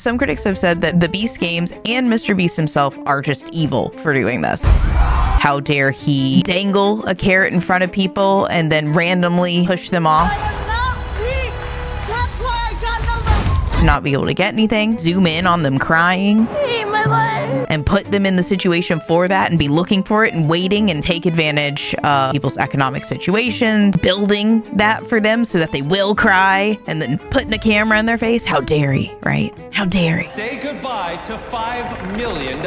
Some critics have said that the Beast Games and MrBeast himself are just evil for doing this. How dare he dangle a carrot in front of people and then randomly push them off? I am not weak. That's why I got number. Not be able to get anything, zoom in on them crying, Save my life. and put them in the situation for that and be looking for it and waiting and take advantage of people's economic situations, building that for them so that they will cry and then putting a camera in their face. How dare he, right? How dare he? Say goodbye to $5 million.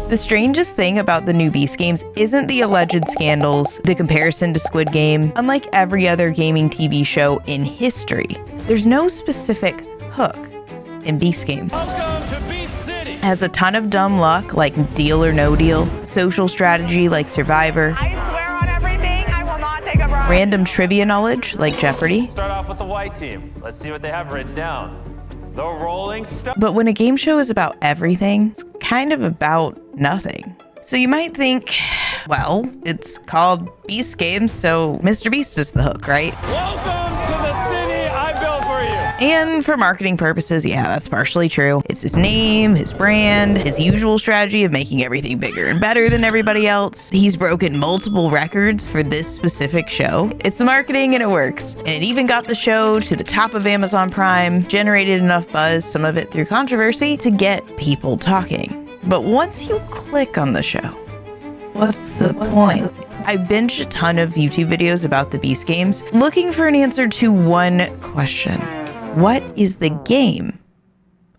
The strangest thing about the new Beast Games isn't the alleged scandals, the comparison to Squid Game. Unlike every other gaming TV show in history, there's no specific hook in Beast Games. Welcome to Beast City. It has a ton of dumb luck, like Deal or No Deal, social strategy, like Survivor, I swear on everything, I will not take a bribe. random trivia knowledge, like Jeopardy. Start off with the white team. Let's see what they have written down. The Rolling Stone. But when a game show is about everything, it's kind of about nothing. So you might think, well, it's called Beast Games, so MrBeast is the hook, right? Welcome to the city I built for you. And for marketing purposes, yeah, that's partially true. It's his name, his brand, his usual strategy of making everything bigger and better than everybody else. He's broken multiple records for this specific show. It's the marketing and it works. And it even got the show to the top of Amazon Prime, generated enough buzz, some of it through controversy, to get people talking. But once you click on the show, what's the point? I binged a ton of YouTube videos about the Beast Games, looking for an answer to one question. What is the game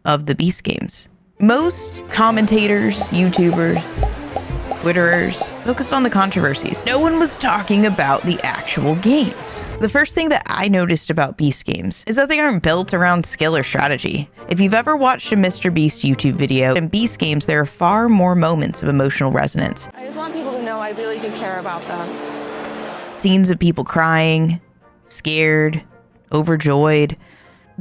of the Beast Games? Most commentators, YouTubers, Twitterers focused on the controversies. No one was talking about the actual games. The first thing that I noticed about Beast Games is that they aren't built around skill or strategy. If you've ever watched a MrBeast YouTube video, in Beast Games, there are far more moments of emotional resonance. I just want people to know I really do care about them. Scenes of people crying, scared, overjoyed.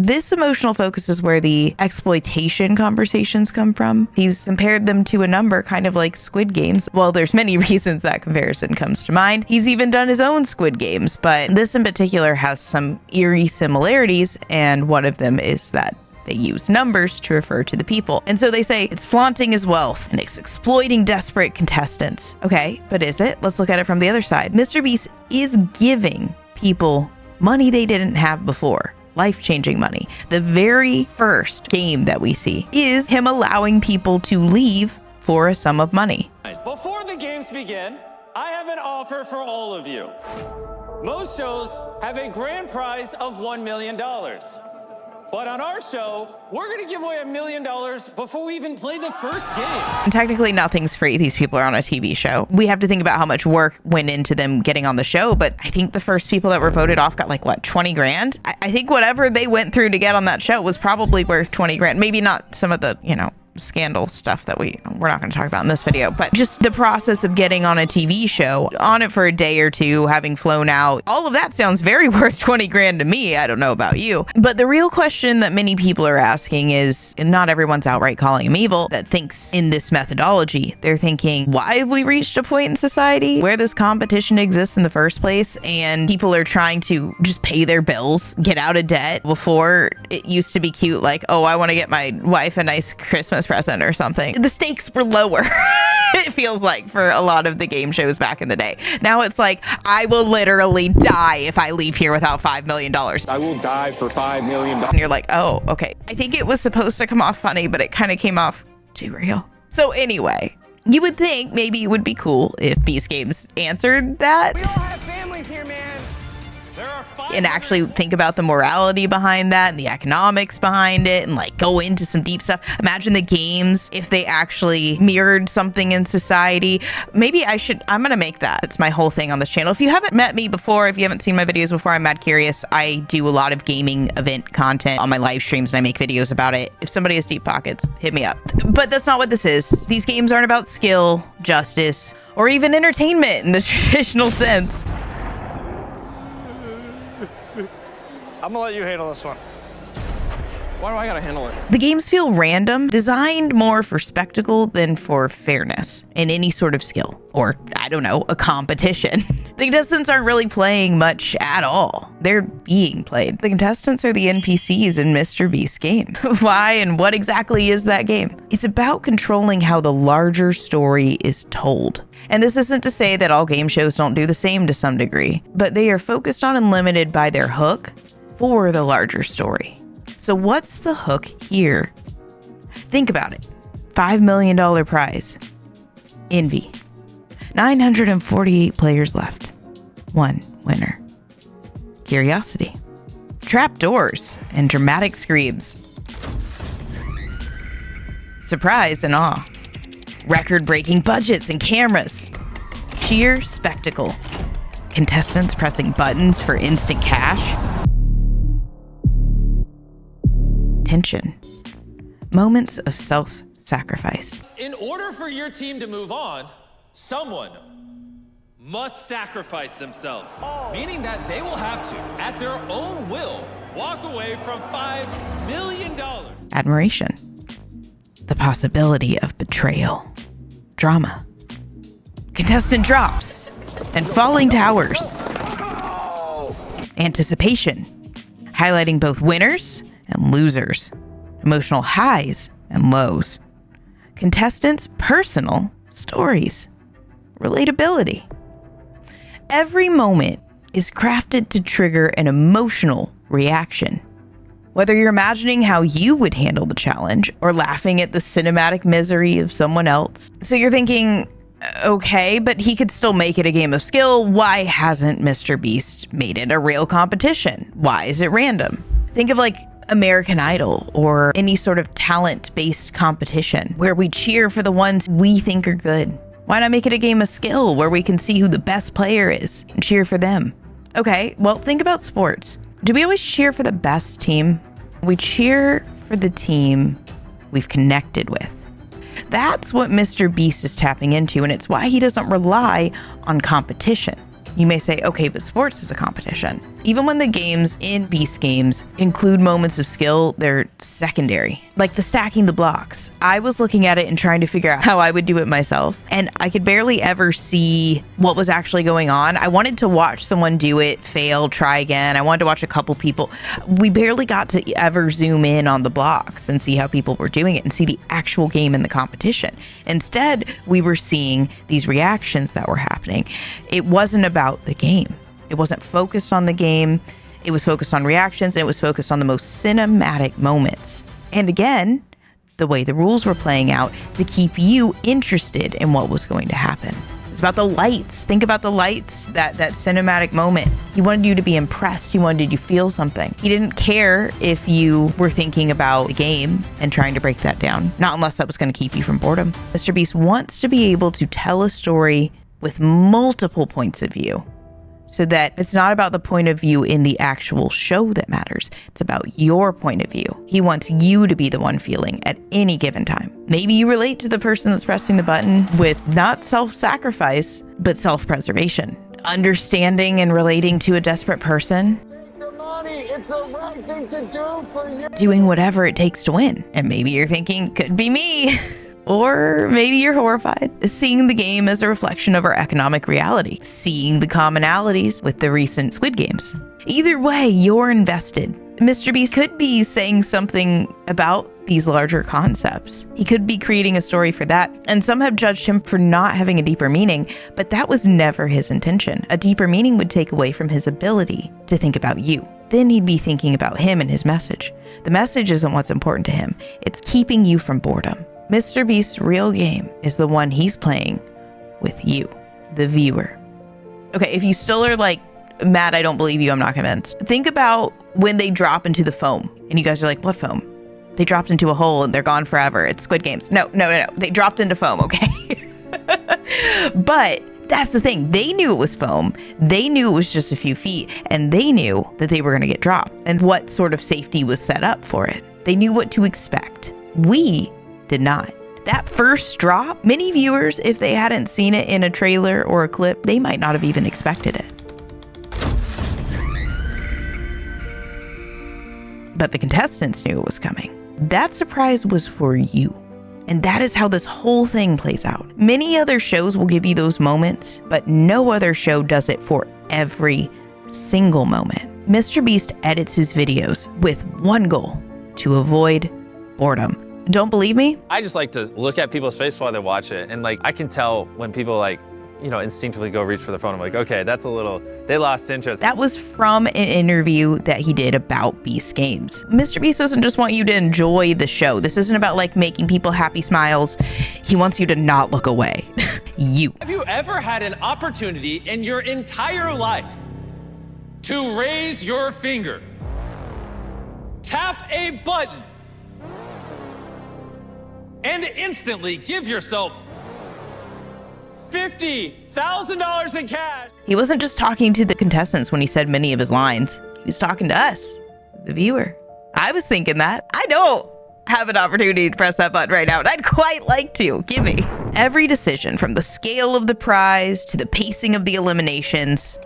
This emotional focus is where the exploitation conversations come from. He's compared them to a number, kind of like Squid Games. Well, there's many reasons that comparison comes to mind. He's even done his own Squid Games, but this in particular has some eerie similarities, and one of them is that they use numbers to refer to the people. And so they say it's flaunting his wealth and it's exploiting desperate contestants. Okay, but is it? Let's look at it from the other side. MrBeast is giving people money they didn't have before. Life-changing money. The very first game that we see is him allowing people to leave for a sum of money. Before the games begin, I have an offer for all of you. Most shows have a grand prize of $1 million. But on our show, we're going to give away $1 million before we even play the first game. And technically nothing's free. These people are on a TV show. We have to think about how much work went into them getting on the show, but I think the first people that were voted off got like, what, 20 grand? I think whatever they went through to get on that show was probably worth 20 grand. Maybe not some of the, scandal stuff that we're not going to talk about in this video, but just the process of getting on a TV show, on it for a day or two, having flown out, all of that sounds very worth 20 grand to me. I don't know about you, but the real question that many people are asking is, and not everyone's outright calling him evil, that thinks in this methodology. They're thinking, why have we reached a point in society where this competition exists in the first place and people are trying to just pay their bills, get out of debt? Before, it used to be cute, like, oh, I want to get my wife a nice Christmas present or something. The stakes were lower. It feels like for a lot of the game shows back in the day. Now it's like, I will literally die if I leave here without $5 million. I will die for $5 million. And you're like, oh, okay. I think it was supposed to come off funny, but it kind of came off too real. So anyway, you would think maybe it would be cool if Beast Games answered that. We all have families here, man. There are And actually think about the morality behind that and the economics behind it and like go into some deep stuff. Imagine the games if they actually mirrored something in society. Maybe I'm gonna make that. It's my whole thing on this channel. If you haven't met me before, if you haven't seen my videos before, I'm MADkurious. I do a lot of gaming event content on my live streams and I make videos about it. If somebody has deep pockets, hit me up. But that's not what this is. These games aren't about skill, justice, or even entertainment in the traditional sense. I'm gonna let you handle this one. Why do I gotta handle it? The games feel random, designed more for spectacle than for fairness in any sort of skill, or I don't know, a competition. The contestants aren't really playing much at all. They're being played. The contestants are the NPCs in MrBeast's game. Why and what exactly is that game? It's about controlling how the larger story is told. And this isn't to say that all game shows don't do the same to some degree, but they are focused on and limited by their hook for the larger story. So what's the hook here? Think about it. $5 million prize. Envy. 948 players left. One winner. Curiosity. Trapdoors and dramatic screams. Surprise and awe. Record-breaking budgets and cameras. Sheer spectacle. Contestants pressing buttons for instant cash. Tension. Moments of self-sacrifice. In order for your team to move on, someone must sacrifice themselves, meaning that they will have to, at their own will, walk away from $5 million. Admiration. The possibility of betrayal. Drama. Contestant drops and falling towers. Anticipation. Highlighting both winners and losers. Emotional highs and lows. Contestants' personal stories. Relatability. Every moment is crafted to trigger an emotional reaction. Whether you're imagining how you would handle the challenge or laughing at the cinematic misery of someone else. So you're thinking, okay, but he could still make it a game of skill. Why hasn't MrBeast made it a real competition? Why is it random? Think of like American Idol or any sort of talent-based competition where we cheer for the ones we think are good. Why not make it a game of skill where we can see who the best player is and cheer for them? Okay, well, think about sports. Do we always cheer for the best team? We cheer for the team we've connected with. That's what MrBeast is tapping into, and it's why he doesn't rely on competition. You may say, okay, but sports is a competition. Even when the games in Beast games include moments of skill, they're secondary. Like the stacking the blocks. I was looking at it and trying to figure out how I would do it myself, and I could barely ever see what was actually going on. I wanted to watch someone do it, fail, try again. I wanted to watch a couple people. We barely got to ever zoom in on the blocks and see how people were doing it and see the actual game in the competition. Instead, we were seeing these reactions that were happening. It wasn't about the game. It wasn't focused on the game. It was focused on reactions, and it was focused on the most cinematic moments. And again, the way the rules were playing out to keep you interested in what was going to happen. It's about the lights. Think about the lights, that cinematic moment. He wanted you to be impressed. He wanted you to feel something. He didn't care if you were thinking about the game and trying to break that down. Not unless that was going to keep you from boredom. MrBeast wants to be able to tell a story with multiple points of view, so that it's not about the point of view in the actual show that matters. It's about your point of view. He wants you to be the one feeling at any given time. Maybe you relate to the person that's pressing the button with not self-sacrifice, but self-preservation. Understanding and relating to a desperate person. Take the money. It's the right thing to do for you. Doing whatever it takes to win. And maybe you're thinking, could be me. Or maybe you're horrified, seeing the game as a reflection of our economic reality, seeing the commonalities with the recent Squid Games. Either way, you're invested. MrBeast could be saying something about these larger concepts. He could be creating a story for that, and some have judged him for not having a deeper meaning, but that was never his intention. A deeper meaning would take away from his ability to think about you. Then he'd be thinking about him and his message. The message isn't what's important to him. It's keeping you from boredom. MrBeast's real game is the one he's playing with you, the viewer. Okay, if you still are like, Matt, I don't believe you, I'm not convinced. Think about when they drop into the foam and you guys are like, what foam? They dropped into a hole and they're gone forever. It's Squid Games. No. They dropped into foam, okay? But that's the thing. They knew it was foam. They knew it was just a few feet, and they knew that they were going to get dropped and what sort of safety was set up for it. They knew what to expect. We did not. That first drop, many viewers, if they hadn't seen it in a trailer or a clip, they might not have even expected it. But the contestants knew it was coming. That surprise was for you. And that is how this whole thing plays out. Many other shows will give you those moments, but no other show does it for every single moment. MrBeast edits his videos with one goal: to avoid boredom. Don't believe me? I just like to look at people's face while they watch it, and like I can tell when people like, you know, instinctively go reach for the phone. I'm like, okay, that's a little, they lost interest. That was from an interview that he did about Beast Games. MrBeast doesn't just want you to enjoy the show. This isn't about like making people happy smiles. He wants you to not look away. You. Have you ever had an opportunity in your entire life to raise your finger, tap a button, and instantly give yourself $50,000 in cash? He wasn't just talking to the contestants when he said many of his lines. He was talking to us, the viewer. I was thinking that. I don't have an opportunity to press that button right now, and I'd quite like to. Give me. Every decision, from the scale of the prize to the pacing of the eliminations,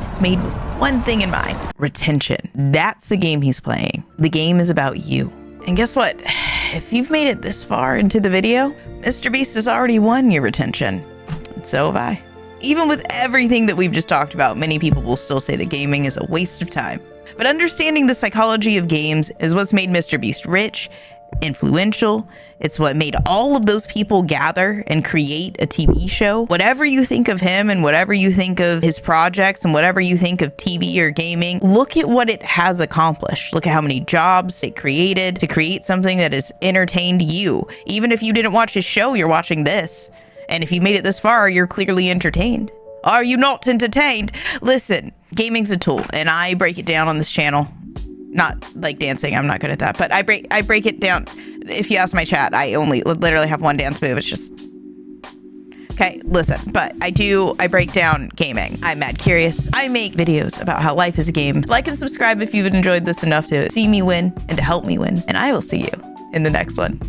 it's made with one thing in mind: retention. That's the game he's playing. The game is about you. And guess what? If you've made it this far into the video, MrBeast has already won your retention. And so have I. Even with everything that we've just talked about, many people will still say that gaming is a waste of time. But understanding the psychology of games is what's made MrBeast rich, influential. It's what made all of those people gather and create a TV show. Whatever you think of him and whatever you think of his projects and whatever you think of TV or gaming, look at what it has accomplished. Look at how many jobs it created to create something that has entertained you. Even if you didn't watch his show, you're watching this. And if you made it this far, you're clearly entertained. Are you not entertained? Listen, gaming's a tool, and I break it down on this channel. Not like dancing, I'm not good at that, but I break it down. If you ask my chat, I only literally have one dance move. It's just, okay, listen, but I break down gaming. I'm MADkurious. I make videos about how life is a game. Like and subscribe if you've enjoyed this enough to see me win and to help me win. And I will see you in the next one.